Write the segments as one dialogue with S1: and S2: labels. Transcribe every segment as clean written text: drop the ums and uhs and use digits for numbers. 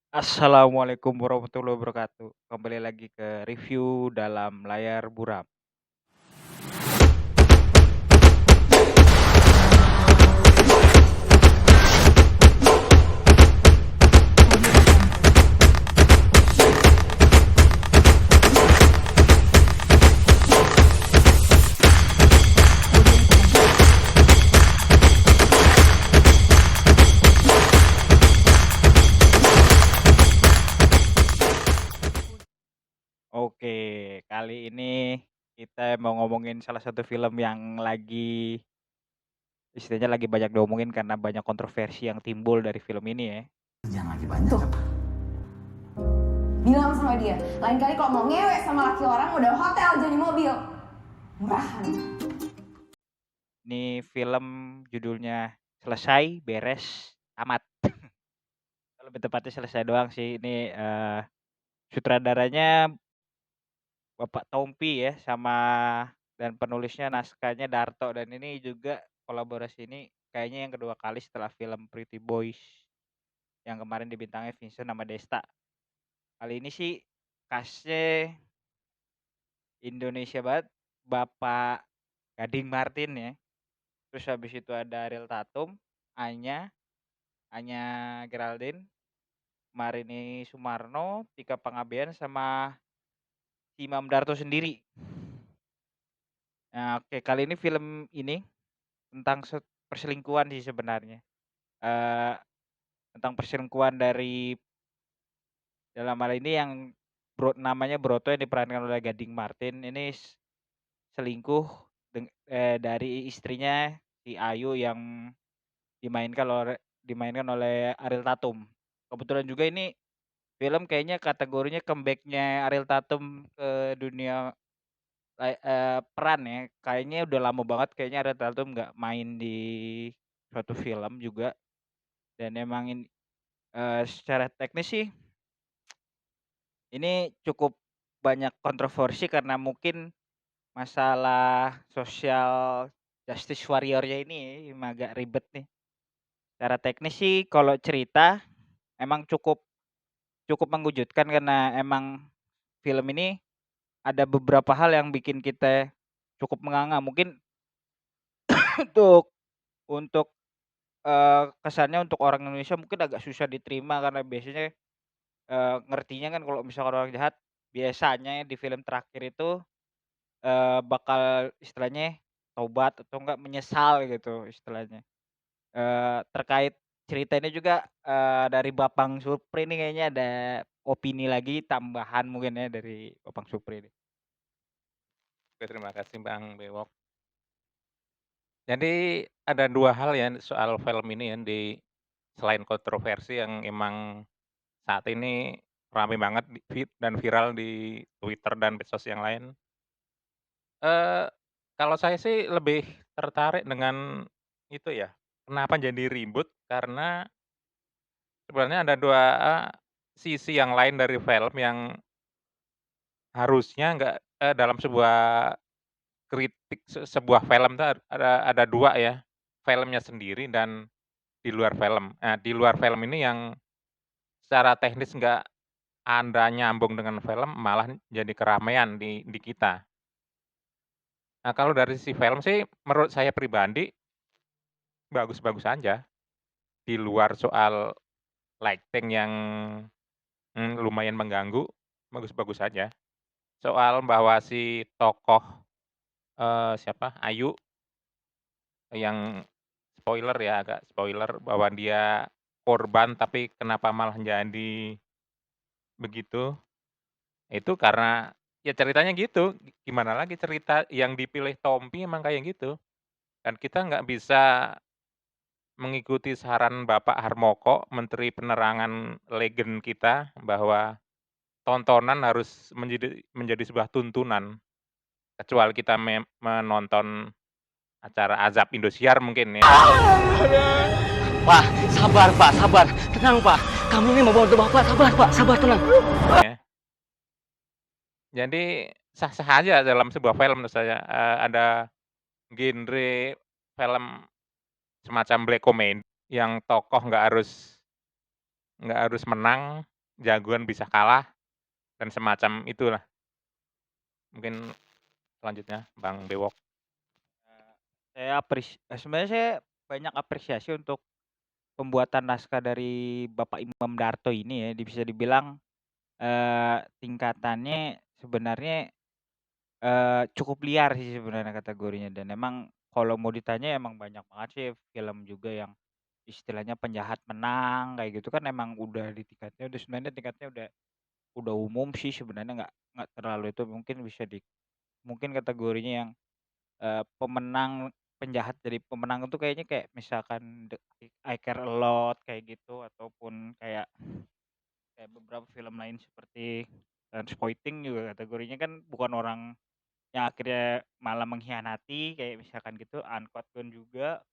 S1: Assalamualaikum warahmatullahi wabarakatuh. Kembali lagi ke review dalam layar buram. Oke, kali ini kita mau ngomongin salah satu film yang istilahnya lagi banyak diomongin karena banyak kontroversi yang timbul dari film ini ya.
S2: Jangan lagi banyak. Tuh. Bilang sama dia, lain kali kalau mau ngewek sama laki orang udah hotel jadi mobil. Murahan.
S1: Ini film judulnya Selesai, Beres, Tamat. Lebih tepatnya selesai doang sih. Ini sutradaranya Bapak Tompi ya dan penulisnya naskahnya Darto dan ini juga kolaborasi ini kayaknya yang kedua kali setelah film Pretty Boys yang kemarin dibintangi Vincent sama Desta. Kali ini sih cast-nya Indonesia banget, Bapak Gading Martin ya. Terus habis itu ada Ariel Tatum, Anya, Anya Geraldine, Marini Sumarno, Tika Pangabean sama si Imam Darto sendiri. Nah, oke kali ini film ini tentang perselingkuhan sih sebenarnya. Eee, Tentang perselingkuhan dalam hal ini yang namanya Broto yang diperankan oleh Gading Martin ini selingkuh dari istrinya si Ayu yang dimainkan oleh Ariel Tatum. Kebetulan juga ini film kayaknya kategorinya comeback-nya Ariel Tatum ke dunia peran ya. Kayaknya udah lama banget kayaknya Ariel Tatum nggak main di suatu film juga dan emang secara teknis sih, ini cukup banyak kontroversi karena mungkin masalah social justice warrior-nya ini emang agak ribet nih. Secara teknis sih kalau cerita emang cukup cukup mengejutkan karena emang film ini ada beberapa hal yang bikin kita cukup menganga. Mungkin untuk untuk, kesannya untuk orang Indonesia mungkin agak susah diterima karena biasanya ngertinya kan kalau misalkan orang jahat, biasanya di film terakhir itu, bakal istilahnya tobat atau enggak menyesal gitu istilahnya. Terkait cerita ini juga, dari Bapang Supri nih kayaknya ada opini lagi tambahan mungkin ya dari Bapang Supri nih.
S3: Oke, terima kasih Bang Bewok. Jadi ada 2 hal ya soal film ini ya selain kontroversi yang emang saat ini rame banget dan viral di Twitter dan medsos yang lain. Eee, Kalau saya sih lebih tertarik dengan itu ya, kenapa jadi ribut, karena sebenarnya ada 2 sisi yang lain dari film yang harusnya nggak dalam sebuah kritik sebuah film tuh ada 2 ya, filmnya sendiri dan di luar film. Nah, di luar film ini yang secara teknis nggak ada nyambung dengan film, malah jadi keramaian di kita. Nah, kalau dari sisi film sih menurut saya pribadi, bagus-bagus aja, di luar soal lighting yang, lumayan mengganggu, bagus-bagus aja. Soal bahwa si tokoh, siapa, Ayu yang spoiler ya, agak spoiler bahwa dia korban tapi kenapa malah jadi begitu, itu karena ya ceritanya gitu, gimana lagi cerita yang dipilih Tompi emang kayak gitu, dan kita nggak bisa mengikuti saran Bapak Harmoko, Menteri Penerangan legend kita, bahwa tontonan harus menjadi sebuah tuntunan, kecuali kita menonton acara Azab Indosiar mungkin ya.
S4: Pak, sabar Pak, sabar. Tenang Pak, kami ini mau bantu Bapak, sabar Pak, sabar tenang.
S3: Ya. Jadi sah-sah aja dalam sebuah film menurut saya, ada genre film semacam black comedy yang tokoh nggak harus menang, jagoan bisa kalah dan semacam itulah. Mungkin selanjutnya Bang Bewok.
S1: Sebenarnya saya banyak apresiasi untuk pembuatan naskah dari Bapak Imam Darto ini ya, bisa dibilang, tingkatannya sebenarnya, cukup liar sih sebenarnya kategorinya dan emang kalau mau ditanya emang banyak banget sih film juga yang istilahnya penjahat menang kayak gitu kan emang udah di tingkatnya udah sebenarnya tingkatnya udah umum sih sebenarnya nggak terlalu itu mungkin kategorinya yang, pemenang penjahat jadi pemenang itu kayaknya kayak misalkan I Care a Lot kayak gitu ataupun kayak kayak beberapa film lain seperti Trainspotting juga kategorinya kan bukan orang yang akhirnya malah mengkhianati kayak misalkan gitu, Uncut Gems juga,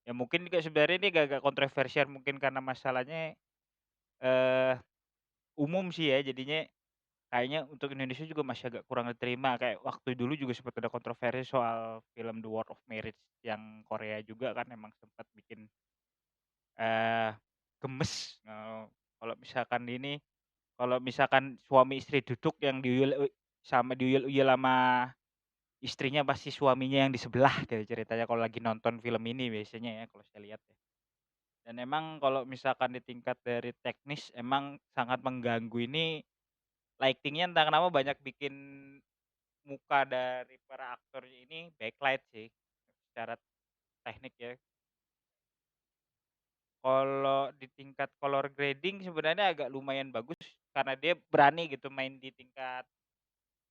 S1: ya mungkin juga sebenarnya ini agak-agak kontroversial mungkin karena masalahnya, eee, umum sih ya jadinya kayaknya untuk Indonesia juga masih agak kurang diterima, kayak waktu dulu juga sempat ada kontroversi soal film The War of Marriage yang Korea juga kan emang sempat bikin, eee, gemes, kalau misalkan ini, kalau misalkan suami istri duduk yang diuyel-uyel sama istrinya pasti suaminya yang di sebelah gitu ceritanya kalau lagi nonton film ini biasanya ya kalau saya lihat ya. Dan emang kalau misalkan di tingkat dari teknis emang sangat mengganggu ini, lighting-nya entah kenapa banyak bikin muka dari para aktor ini backlight sih, secara teknik ya. Kalau di tingkat color grading sebenarnya agak lumayan bagus karena dia berani gitu main di tingkat,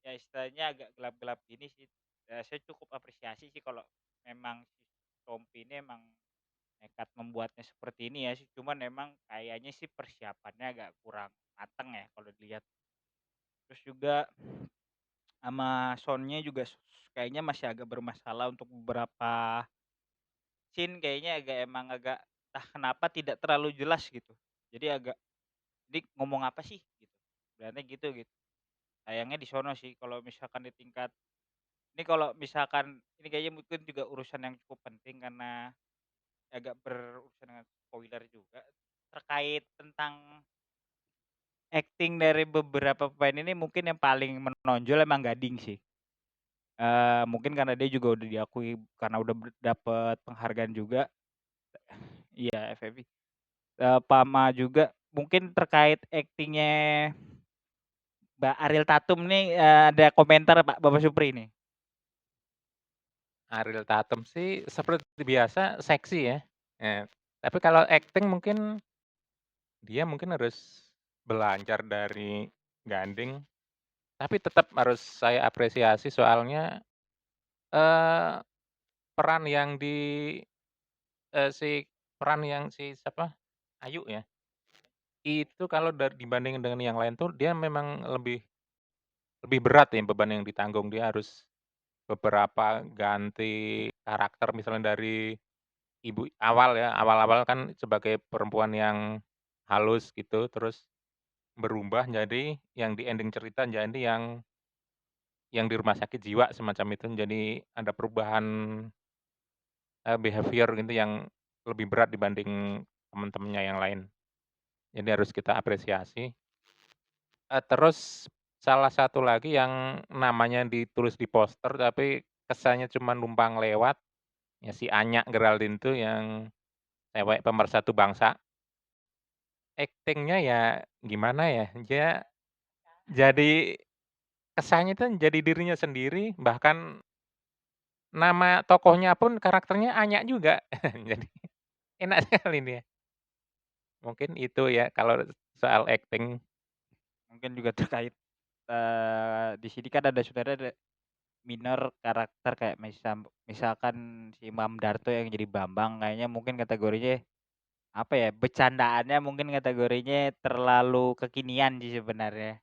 S1: ya istilahnya agak gelap-gelap gini sih. Saya cukup apresiasi sih kalau memang si Tompi ini emang nekat membuatnya seperti ini ya sih, cuman memang kayaknya sih persiapannya agak kurang mateng ya kalau dilihat. Terus juga sama sound-nya juga kayaknya masih agak bermasalah untuk beberapa scene kayaknya agak entah kenapa tidak terlalu jelas gitu. Jadi agak, "Ini ngomong apa sih?" Gitu. Berarti gitu. Sayangnya di sono sih kalau misalkan di tingkat ini kalau misalkan ini kayaknya mungkin juga urusan yang cukup penting karena agak berurusan dengan spoiler juga, terkait tentang acting dari beberapa pemain ini mungkin yang paling menonjol emang Gading sih. Mungkin karena dia juga udah diakui karena udah dapet penghargaan juga, iya FFI, Pama juga mungkin terkait aktingnya Mbak Ariel Tatum nih, ada komentar Pak Bapak Supri nih.
S3: Ariel Tatum sih seperti biasa seksi ya, tapi kalau akting mungkin dia mungkin harus belajar dari Ganding, tapi tetap harus saya apresiasi soalnya, eee, peran yang di si peran yang si siapa, Ayu ya, itu kalau dibandingin dengan yang lain tuh dia memang lebih lebih berat ya beban yang ditanggung. Dia harus beberapa ganti karakter misalnya dari ibu awal ya, awal-awal kan sebagai perempuan yang halus gitu, terus berubah jadi yang di ending cerita jadi yang di rumah sakit jiwa semacam itu. Jadi ada perubahan, behavior gitu yang lebih berat dibanding temen-temennya yang lain. Jadi harus kita apresiasi. Terus salah satu lagi yang namanya ditulis di poster tapi kesannya cuma numpang lewat, ya si Anya Geraldine tuh yang cewek pemersatu bangsa. Aktingnya ya gimana ya, dia jadi kesannya tuh jadi dirinya sendiri, bahkan nama tokohnya pun karakternya Anya juga. Jadi enak sekali dia. Mungkin itu ya kalau soal akting.
S1: Mungkin juga terkait, di sini kan ada sebenarnya ada minor karakter kayak misalkan si Imam Darto yang jadi Bambang kayaknya mungkin kategorinya, apa ya, bercandaannya mungkin kategorinya terlalu kekinian sih sebenarnya.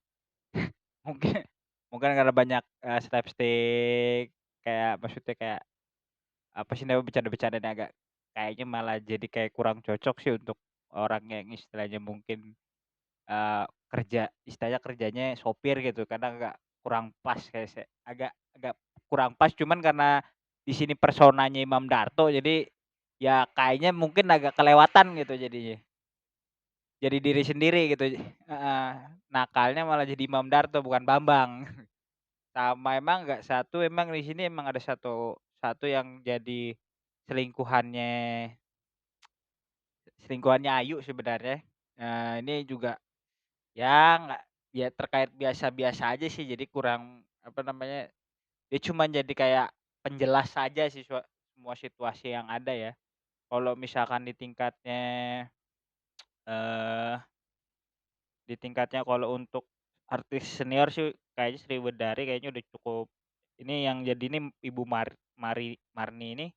S1: Mungkin mungkin karena banyak, slapstick kayak maksudnya kayak, apa sih namanya, bercanda-bercandanya agak kayaknya malah jadi kayak kurang cocok sih untuk orang yang istilahnya mungkin, istilahnya kerjanya sopir gitu karena agak kurang pas kayak agak agak kurang pas cuman karena di sini personanya Imam Darto jadi, ya kayaknya mungkin agak kelewatan gitu jadinya. jadi diri sendiri gitu, heeh, nakalnya malah jadi Imam Darto bukan Bambang. Sama emang nggak satu emang di sini emang ada satu satu yang jadi selingkuhannya selingkuhannya Ayu sebenarnya. Ini juga ya nggak ya terkait biasa-biasa aja sih, jadi kurang, apa namanya, dia cuman jadi kayak penjelas saja sih semua situasi yang ada ya. Kalau misalkan eee, di tingkatnya kalau untuk artis senior sih kayaknya Sriwedari kayaknya udah cukup ini yang jadi ini Ibu Marni ini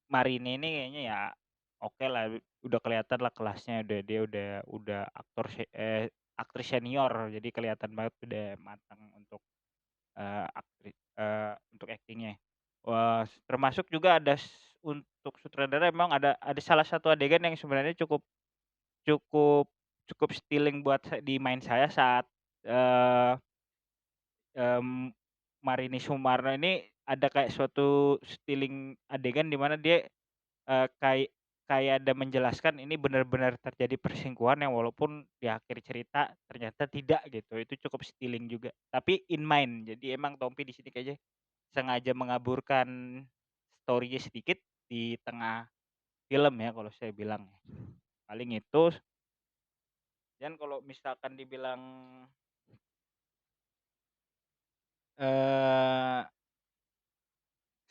S1: Marini ini kayaknya ya oke lah, udah kelihatan lah kelasnya, dia udah aktris senior, jadi kelihatan banget udah matang untuk, untuk aktingnya. Wah, termasuk juga ada untuk sutradara emang ada salah satu adegan yang sebenarnya cukup cukup cukup stealing buat di mind saya saat, eee, mmm, Marini Sumarno ini ada kayak suatu stealing adegan di mana dia kayak ada menjelaskan ini benar-benar terjadi perselingkuhan yang walaupun di akhir cerita ternyata tidak gitu, itu cukup stealing juga. Tapi in mind, jadi emang Tompi di sini kayaknya sengaja mengaburkan story-nya sedikit di tengah film ya kalau saya bilang ya. Paling itu, dan kalau misalkan dibilang, eee,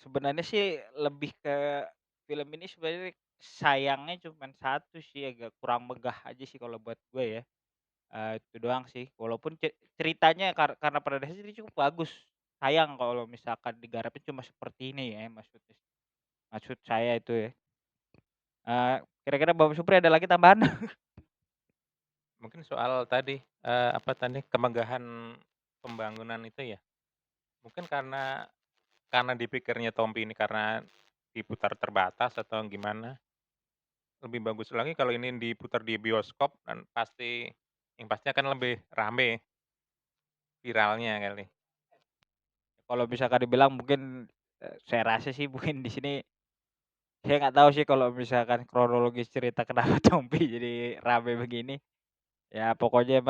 S1: sebenarnya sih lebih ke film ini sebenarnya sayangnya cuman satu sih, agak kurang megah aja sih kalau buat gue ya. Itu doang sih, walaupun ceritanya karena pada dasarnya cukup bagus. Sayang kalau misalkan digarapnya cuma seperti ini ya, maksud saya itu ya. Kira-kira Bapak Supri ada lagi tambahan?
S3: Mungkin soal tadi, apa tadi, kemegahan pembangunan itu ya, mungkin karena dipikirnya Tompi ini karena diputar terbatas atau gimana, lebih bagus lagi kalau ini diputar di bioskop kan yang pasti akan lebih rame viralnya kali.
S1: Kalau misalkan dibilang mungkin, saya rasa sih mungkin di sini saya nggak tahu sih kalau misalkan kronologis cerita kenapa Tompi jadi rame begini. Ya pokoknya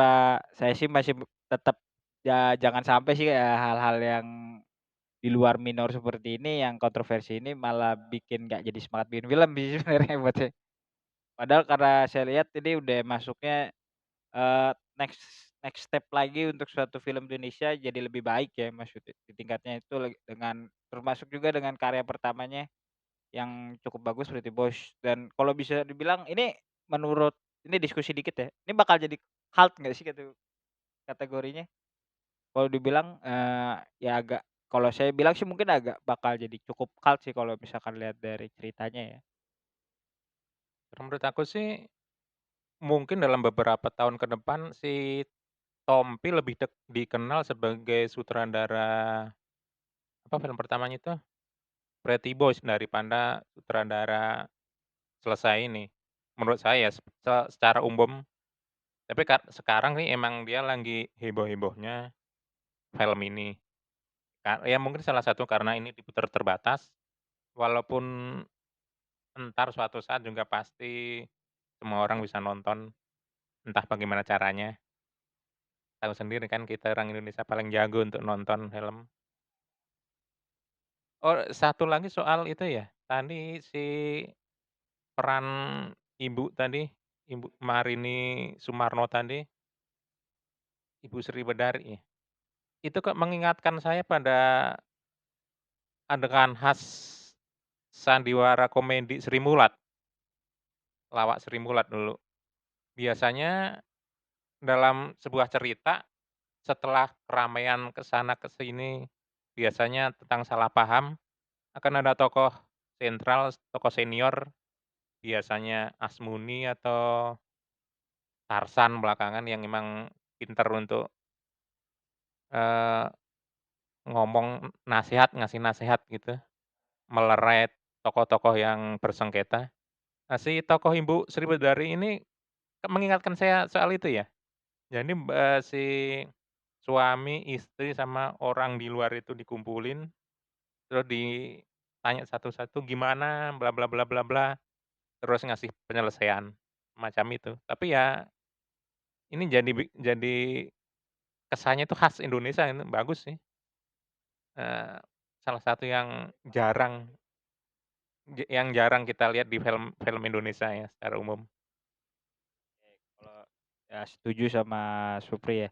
S1: saya sih masih tetap ya jangan sampai sih hal-hal yang di luar minor seperti ini, yang kontroversi ini malah bikin nggak jadi semangat bikin film sih sebenarnya buat saya. Padahal karena saya lihat ini udah masuknya, next next step lagi untuk suatu film Indonesia jadi lebih baik ya maksudnya di tingkatnya itu dengan termasuk juga dengan karya pertamanya yang cukup bagus Pretty Boys, dan kalau bisa dibilang ini menurut ini diskusi dikit ya, ini bakal jadi cult nggak sih kategorinya? Kalau dibilang, ya agak kalau saya bilang sih mungkin agak bakal jadi cukup cult sih kalau misalkan lihat dari ceritanya ya.
S3: Menurut aku sih, mungkin dalam beberapa tahun ke depan si Tompi lebih dikenal sebagai sutradara, apa film pertamanya itu, Pretty Boys daripada sutradara Selesai ini. Menurut saya secara umum, tapi sekarang nih emang dia lagi heboh-hebohnya film ini. Ya mungkin salah satu karena ini diputar terbatas, walaupun entar suatu saat juga pasti semua orang bisa nonton, entah bagaimana caranya. Tahu sendiri kan kita orang Indonesia paling jago untuk nonton film. Oh, satu lagi soal itu ya, tadi si peran ibu tadi, Ibu Marini Sumarno tadi, Ibu Sri Bedari ya, itu kok mengingatkan saya pada adegan khas sandiwara komedi Sri Mulat, lawak Sri Mulat dulu. Biasanya dalam sebuah cerita, setelah keramaian ke sana ke sini, biasanya tentang salah paham, akan ada tokoh sentral, tokoh senior, biasanya Asmuni atau Tarsan belakangan yang memang pinter untuk, eee, ngomong nasihat, ngasih nasihat gitu, melerai tokoh-tokoh yang bersengketa. Nah, si tokoh Ibu Sri Bedari ini mengingatkan saya soal itu ya. Jadi, si suami, istri, sama orang di luar itu dikumpulin, terus ditanya satu-satu, "Gimana?" Bla bla bla bla bla, terus ngasih penyelesaian. semacam itu. Tapi ya ini jadi kesannya itu khas Indonesia ini, bagus sih. Eee, Salah satu yang jarang kita lihat di film-film Indonesia ya secara umum.
S1: Kalau ya setuju sama Supri ya.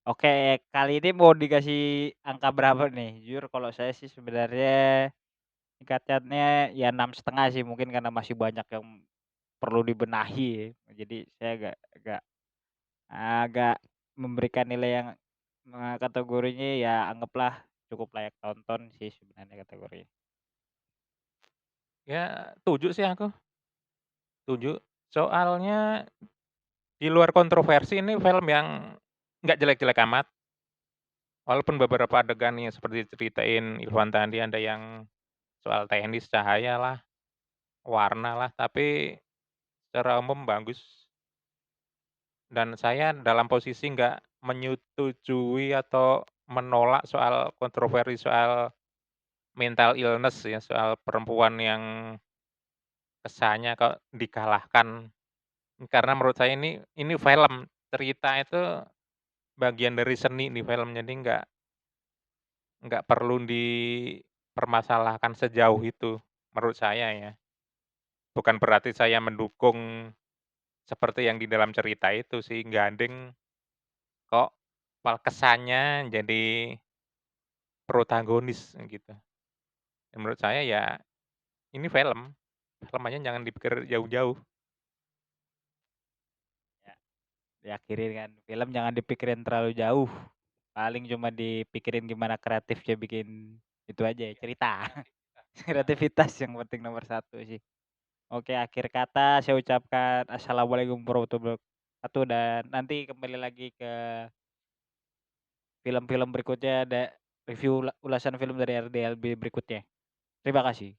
S1: Oke, kali ini mau dikasih angka berapa nih? Jujur kalau saya sih sebenarnya tingkatannya ya 6,5 sih, mungkin karena masih banyak yang perlu dibenahi ya. Jadi saya agak agak memberikan nilai yang, kategorinya ya anggaplah cukup layak tonton sih sebenarnya kategorinya.
S3: Ya 7 sih aku, 7. Soalnya di luar kontroversi ini film yang nggak jelek-jelek amat, walaupun beberapa adegannya seperti diceritain Irfan tadi ada yang soal teknis, cahaya lah, warna lah, tapi secara umum bagus. Dan saya dalam posisi nggak menyetujui atau menolak soal kontroversi soal mental illness ya, soal perempuan yang kesannya kok dikalahkan. Karena menurut saya ini film, cerita itu bagian dari seni nih film, jadi nggak perlu dipermasalahkan sejauh itu, menurut saya ya. Bukan berarti saya mendukung seperti yang di dalam cerita itu sih, gandeng kok kesannya jadi protagonis gitu. Menurut saya ya ini film, film aja jangan dipikir jauh-jauh.
S1: Ya, diakhirin kan, film jangan dipikirin terlalu jauh, paling cuma dipikirin gimana kreatifnya bikin itu aja ya, cerita. Kreativitas yang penting nomor satu sih. Oke, akhir kata saya ucapkan assalamualaikum warahmatullahi wabarakatuh dan nanti kembali lagi ke film-film berikutnya, ada review ulasan film dari RDLB berikutnya. Terima kasih.